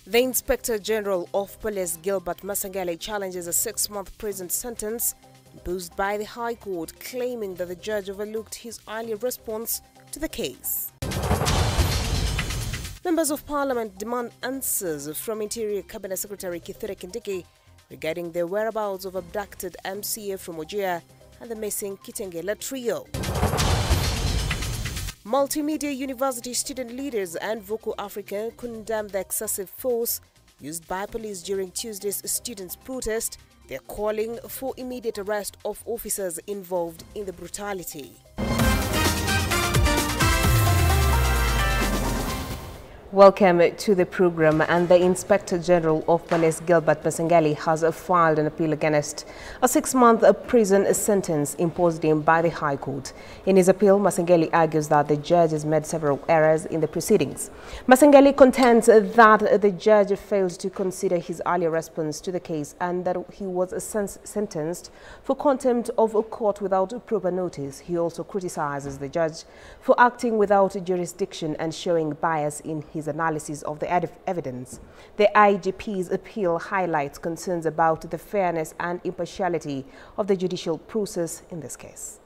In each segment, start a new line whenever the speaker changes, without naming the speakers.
The Inspector General of Police, Gilbert Masangale, challenges a 6-month prison sentence imposed by the High Court, claiming that the judge overlooked his earlier response to the case. Members of Parliament demand answers from Interior Cabinet Secretary Kithure Kindiki regarding the whereabouts of abducted MCA from Ojia and the missing Kitengela trio. Multimedia University student leaders and Vocal Africa condemn the excessive force used by police during Tuesday's students' protest. They're calling for immediate arrest of officers involved in the brutality. Welcome to the program. And the Inspector General of Police, Gilbert Masangale, has filed an appeal against a 6-month prison sentence imposed him by the High Court. In his appeal, Masangale argues that the judge has made several errors in the proceedings. Masangale contends that the judge failed to consider his earlier response to the case and that he was sentenced for contempt of a court without proper notice. He also criticizes the judge for acting without jurisdiction and showing bias in his analysis of the evidence. The IGP's appeal highlights concerns about the fairness and impartiality of the judicial process in this case.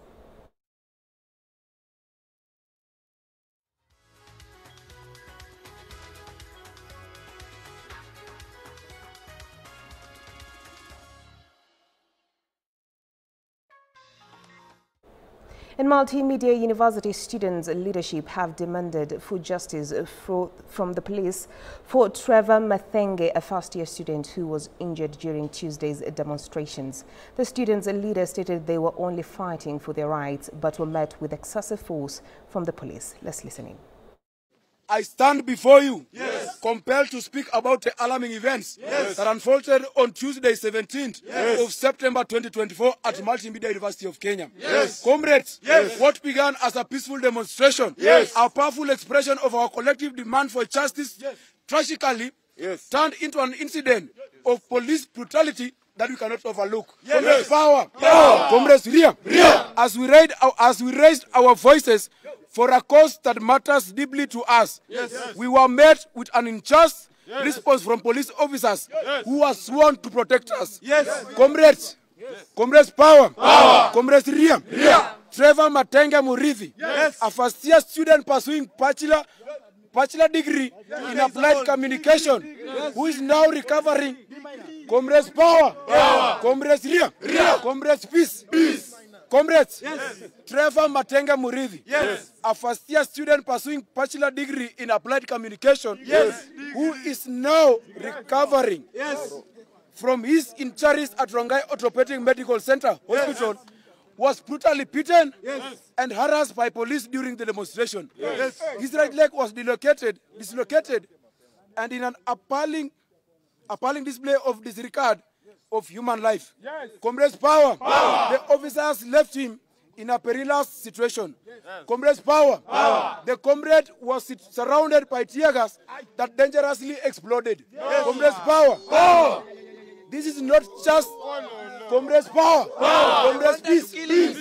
In Multimedia University, students' leadership have demanded for justice from the police for Trevor Mathenge, a first-year student who was injured during Tuesday's demonstrations. The students' leader stated they were only fighting for their rights but were met with excessive force from the police. Let's listen in.
I stand before you, compelled to speak about the alarming events that unfolded on Tuesday, 17th of September 2024 at Multimedia University of Kenya. Comrades, what began as a peaceful demonstration, a powerful expression of our collective demand for justice, tragically turned into an incident of police brutality that we cannot overlook. Comrades, power. Comrades, as we raised our voices for a cause that matters deeply to us, we were met with an unjust response from police officers who were sworn to protect us. Comrades, comrades, power. Comrades, Trevor Mathenge Murithi, a first-year student pursuing bachelor degree in applied communication, who is now recovering. Comrades, power. Comrades, comrades, peace. Comrades, Trevor Mathenge Murithi, a first-year student pursuing bachelor degree in applied communication, who is now recovering from his injuries at Rongai Orthopedic Medical Center Hospital, was brutally beaten and harassed by police during the demonstration. His right leg was dislocated, and in an appalling display of disregard of human life. Comrades, power. The officers left him in a perilous situation. Comrades, power. The comrade was surrounded by tear gas that dangerously exploded. Comrades, power. This is not just comrades, power. Comrades, peace.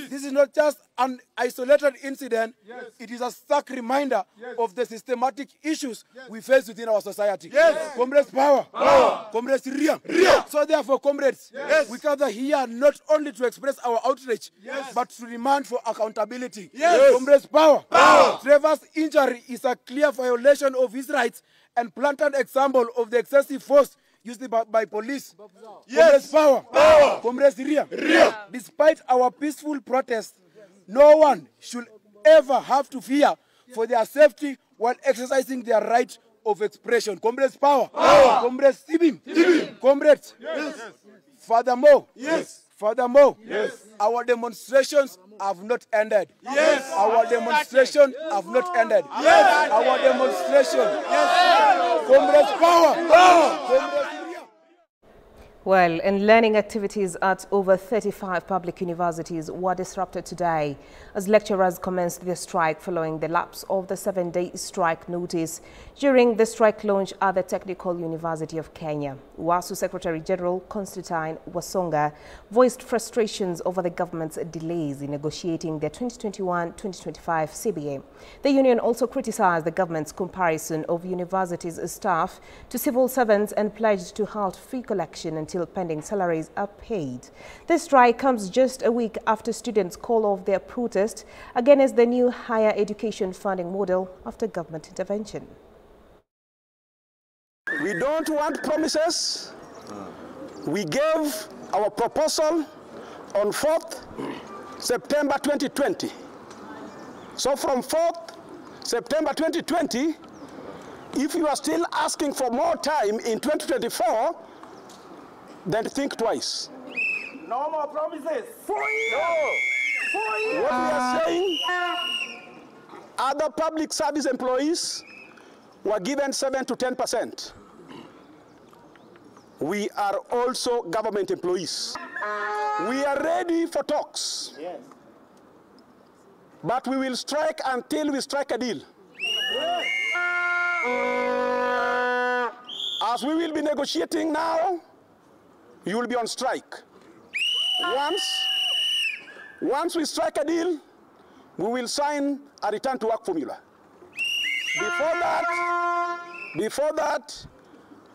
This is not just an isolated incident. It is a stark reminder of the systematic issues we face within our society. Comrades, power. Comrades, So therefore, comrades, we gather here not only to express our outrage, but to demand for accountability. Comrades, power. Trevor's injury is a clear violation of his rights and blatant example of the excessive force used by police. Comrades, power. Comrades, Despite our peaceful protest, no one should ever have to fear for their safety while exercising their right of expression. Comrades, power. Comrades, Comrades, furthermore, our demonstrations have not ended. Our demonstration have not ended. Our demonstration. Comrades, power. Comrades,
Well, and learning activities at over 35 public universities were disrupted today as lecturers commenced their strike following the lapse of the 7-day strike notice during the strike launch at the Technical University of Kenya. WASU Secretary General Constantine Wasonga voiced frustrations over the government's delays in negotiating the 2021-2025 CBA. The union also criticized the government's comparison of universities' staff to civil servants and pledged to halt fee collection until pending salaries are paid. This strike comes just a week after students call off their protest against the new higher education funding model after government intervention.
We don't want promises. We gave our proposal on 4th September 2020. So from 4th September 2020, if you are still asking for more time in 2024, then think twice.
No more promises.
4 years. No. 4 years. What we are saying, other public service employees were given 7 to 10%. We are also government employees. We are ready for talks.
Yes.
But we will strike until we strike a deal.
Yes.
As we will be negotiating now, you will be on strike. Once we strike a deal, we will sign a return to work formula. Before that,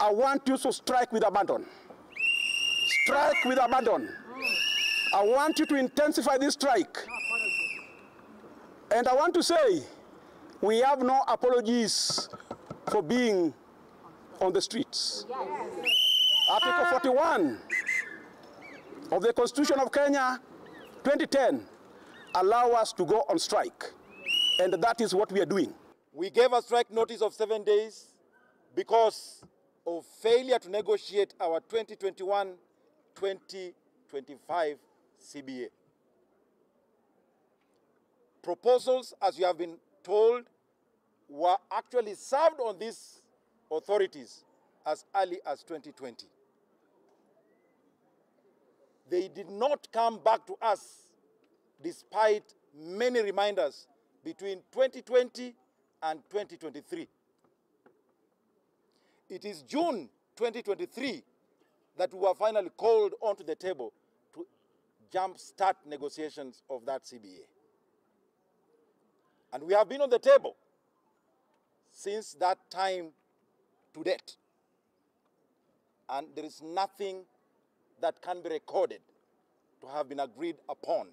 I want you to strike with abandon. Strike with abandon. I want you to intensify this strike. And I want to say, we have no apologies for being on the streets. Article 41 of the Constitution of Kenya, 2010, allow us to go on strike. And that is what we are doing.
We gave a strike notice of 7 days because of failure to negotiate our 2021-2025 CBA. Proposals, as you have been told, were actually served on these authorities as early as 2020. They did not come back to us despite many reminders between 2020 and 2023. It is June 2023 that we were finally called onto the table to jumpstart negotiations of that CBA. And we have been on the table since that time to date. And there is nothing that can be recorded to have been agreed upon.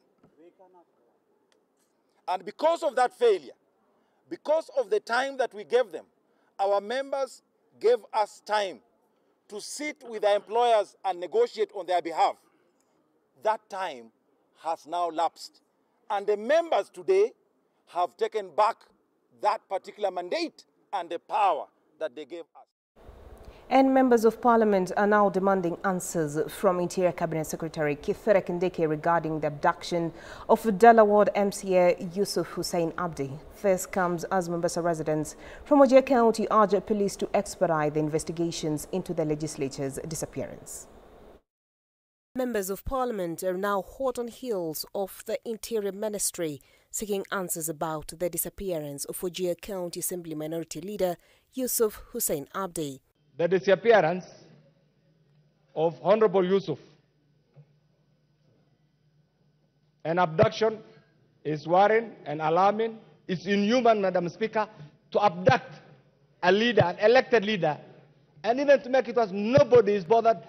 And because of that failure, because of the time that we gave them, our members gave us time to sit with their employers and negotiate on their behalf. That time has now lapsed. And the members today have taken back that particular mandate and the power that they gave us.
And members of parliament are now demanding answers from Interior Cabinet Secretary Kithure Kindiki regarding the abduction of Dala Ward MCA Yusuf Hussein Abdi. This comes as members of residents from Wajir County urge police to expedite the investigations into the legislature's disappearance. Members of parliament are now hot on heels of the Interior Ministry seeking answers about the disappearance of Wajir County Assembly Minority Leader Yusuf Hussein Abdi.
The disappearance of Honorable Yusuf, an abduction, is worrying and alarming. It's inhuman, Madam Speaker, to abduct a leader, an elected leader, and even to make it was nobody is bothered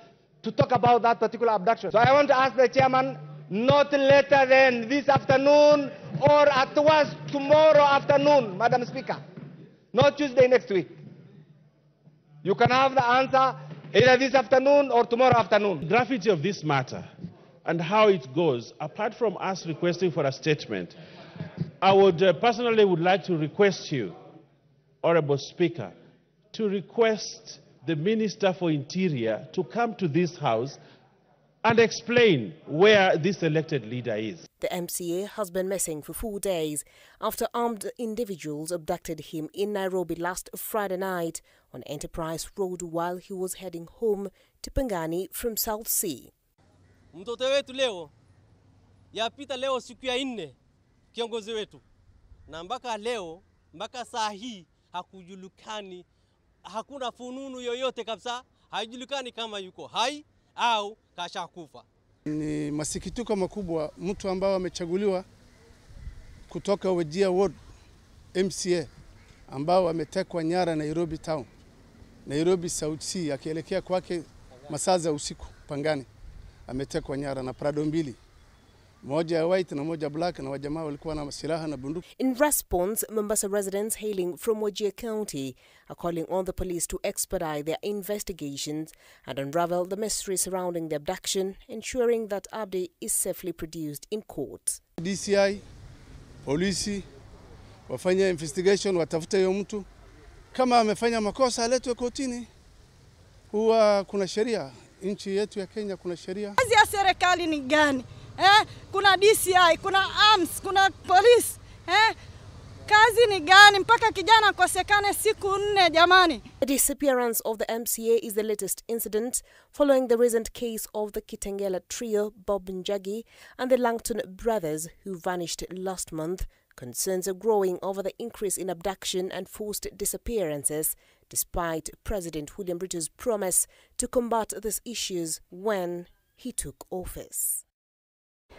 to talk about that particular abduction. So I want to ask the chairman, not later than this afternoon or at worst tomorrow afternoon, Madam Speaker, not Tuesday next week. You can have the answer either this afternoon or tomorrow afternoon.
The gravity of this matter and how it goes, apart from us requesting for a statement, I would personally would like to request you, Honorable Speaker, to request the Minister for Interior to come to this House and explain where this elected leader is.
The MCA has been missing for 4 days after armed individuals abducted him in Nairobi last Friday night on Enterprise Road while he was heading home to Pangani from South Sea.
Mtoto wetu leo yapita leo siku ya 4 kiongozi wetu, na mpaka leo mpaka saa hii hakujulikani, hakuna fununu yoyote kabisa, haijulikani kama yuko hai au kashakufa.
Ni masikitiko makubwa mtu ambao amechaguliwa kutoka Wajir Ward MCA ambao ametekwa nyara Nairobi town, Nairobi South Sea, akielekea kwake masaa za usiku Pangani. Ametekwa nyara na Prado mbili, moja ya white na moja black, na wajamaa walikuwa na silaha na bunduki.
In response, Mombasa residents hailing from Wajir County are calling on the police to expedite their investigations and unravel the mystery surrounding the abduction, ensuring that Abdi is safely produced in court.
DCI, polisi, wafanya investigation, watafute huyo mtu. Kama amefanya makosa aletwe kotini. Huwa kuna sheria, nchi yetu ya Kenya kuna sheria.
Kazi ya serikali ni gani? Kuna DCI, kuna AMS, kuna police. Kazi ni gani mpaka kijana kosekane siku 4 jamani?
The disappearance of the MCA is the latest incident following the recent case of the Kitengela trio, Bob Njagi and the Langton brothers who vanished last month. Concerns are growing over the increase in abduction and forced disappearances, despite President William Ruto's promise to combat these issues when he took office.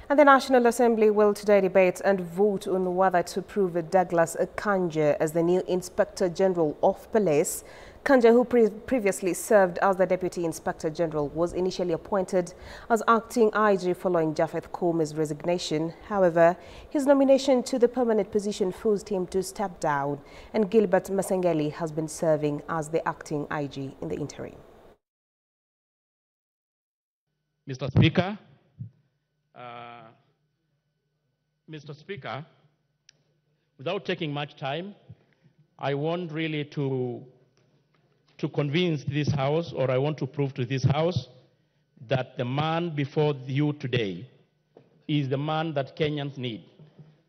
And the National Assembly will today debate and vote on whether to approve Douglas Kanja as the new Inspector General of Police. Kanja, who previously served as the Deputy Inspector General, was initially appointed as acting IG following Japheth Kome's resignation. However, his nomination to the permanent position forced him to step down, and Gilbert Masengeli has been serving as the acting IG in the interim.
Mr. Speaker, without taking much time, I want really to convince this House, or I want to prove to this House, that the man before you today is the man that Kenyans need,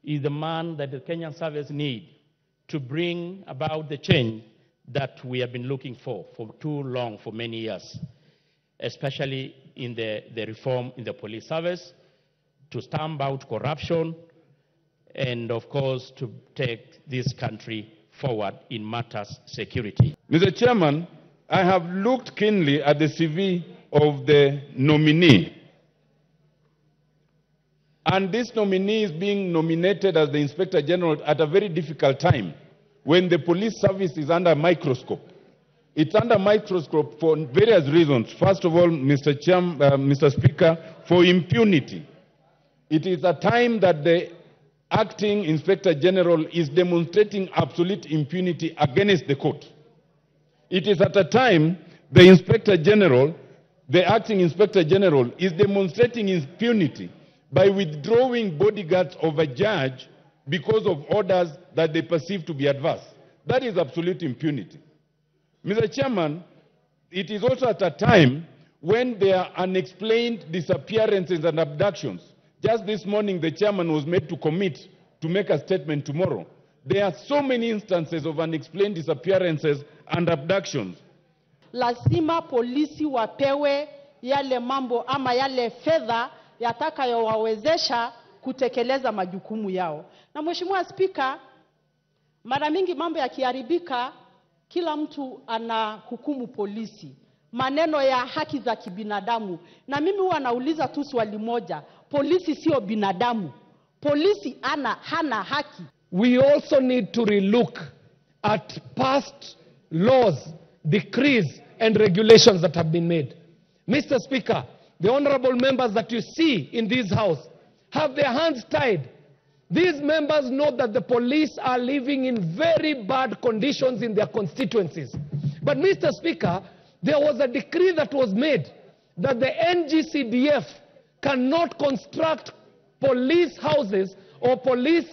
is the man that the Kenyan service need to bring about the change that we have been looking for too long, for many years, especially in the reform in the police service, to stamp out corruption, and of course to take this country forward in matters security.
Mr. Chairman, I have looked keenly at the CV of the nominee. And this nominee is being nominated as the Inspector General at a very difficult time when the police service is under microscope. It's under microscope for various reasons. First of all, Mr. Speaker, for impunity. It is a time that the acting Inspector General is demonstrating absolute impunity against the court. It is at a time the Inspector General, the acting Inspector General, is demonstrating impunity by withdrawing bodyguards of a judge because of orders that they perceive to be adverse. That is absolute impunity. Mr. Chairman, it is also at a time when there are unexplained disappearances and abductions. Just this morning, the chairman was made to commit to make a statement tomorrow. There are so many instances of unexplained disappearances and abductions.
Lazima polisi wapewe yale mambo ama yale fedha yatakayowawezesha kutekeleza majukumu yao. Na Mheshimiwa Spika, mara mingi mambo yakiharibika, kila mtu anahukumu polisi. Maneno ya haki za kibinadamu. Na mimi huwa nauliza tu swali moja. Polisi sio binadamu. Polisi hana haki.
We also need to relook at past laws, decrees and regulations that have been made. Mr. Speaker, the honorable members that you see in this house have their hands tied. These members know that the police are living in very bad conditions in their constituencies. But Mr. Speaker, there was a decree that was made that the NGCDF cannot construct police houses or police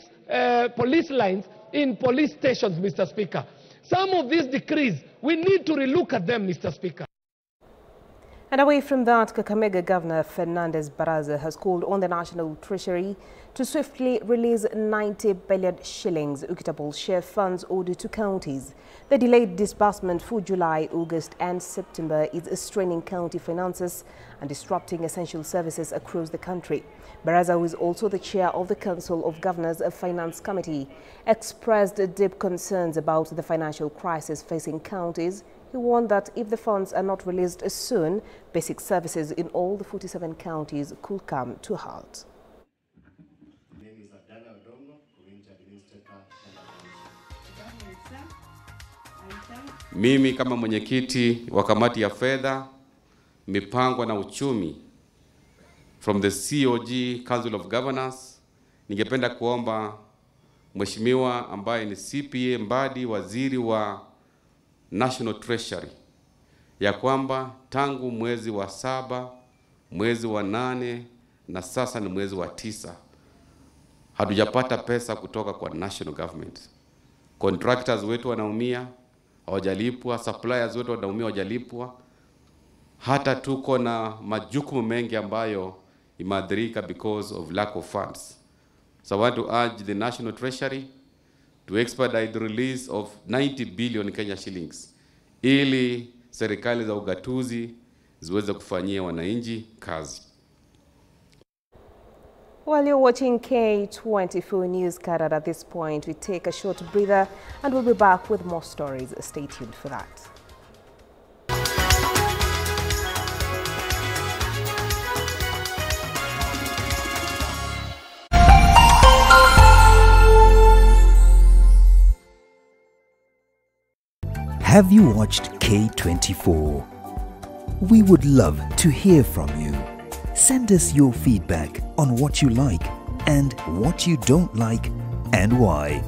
lines in police stations, Mr. Speaker. Some of these decrees, we need to relook at them, Mr. Speaker.
And And away from that, Kakamega Governor Fernandez Baraza has called on the National Treasury to swiftly release 90 billion shillings equitable share funds owed to counties. The delayed disbursement for July, August and September is straining county finances and disrupting essential services across the country. Baraza, who is also the chair of the Council of Governors Finance Committee, expressed deep concerns about the financial crisis facing counties. He warned that if the funds are not released soon, basic services in all the 47 counties could come to a halt.
Mimi kama mwenyekiti wa kamati ya fedha, mipango na uchumi from the COG, Council of Governors, ningependa kuomba Mheshimiwa ambaye ni CPA Mbadi, waziri wa National Treasury, ya kwamba tangu mwezi wa 7, mwezi wa 8 na sasa ni mwezi wa 9 hatujapata pesa kutoka kwa national government. Contractors wetu wanaumia, hawajalipwa, suppliers wetu wanaumia, hawajalipwa. Hata tuko na majukumu mengi ambayo imeathirika because of lack of funds. So I want to urge the National Treasury to expedite the release of 90 billion Kenya shillings ili serikali za ugatuzi ziweze kufanyia wananchi kazi.
While you're watching K24 News Canada at this point, we take a short breather and we'll be back with more stories. Stay tuned for that.
Have you watched K24? We would love to hear from you. Send us your feedback on what you like and what you don't like and why.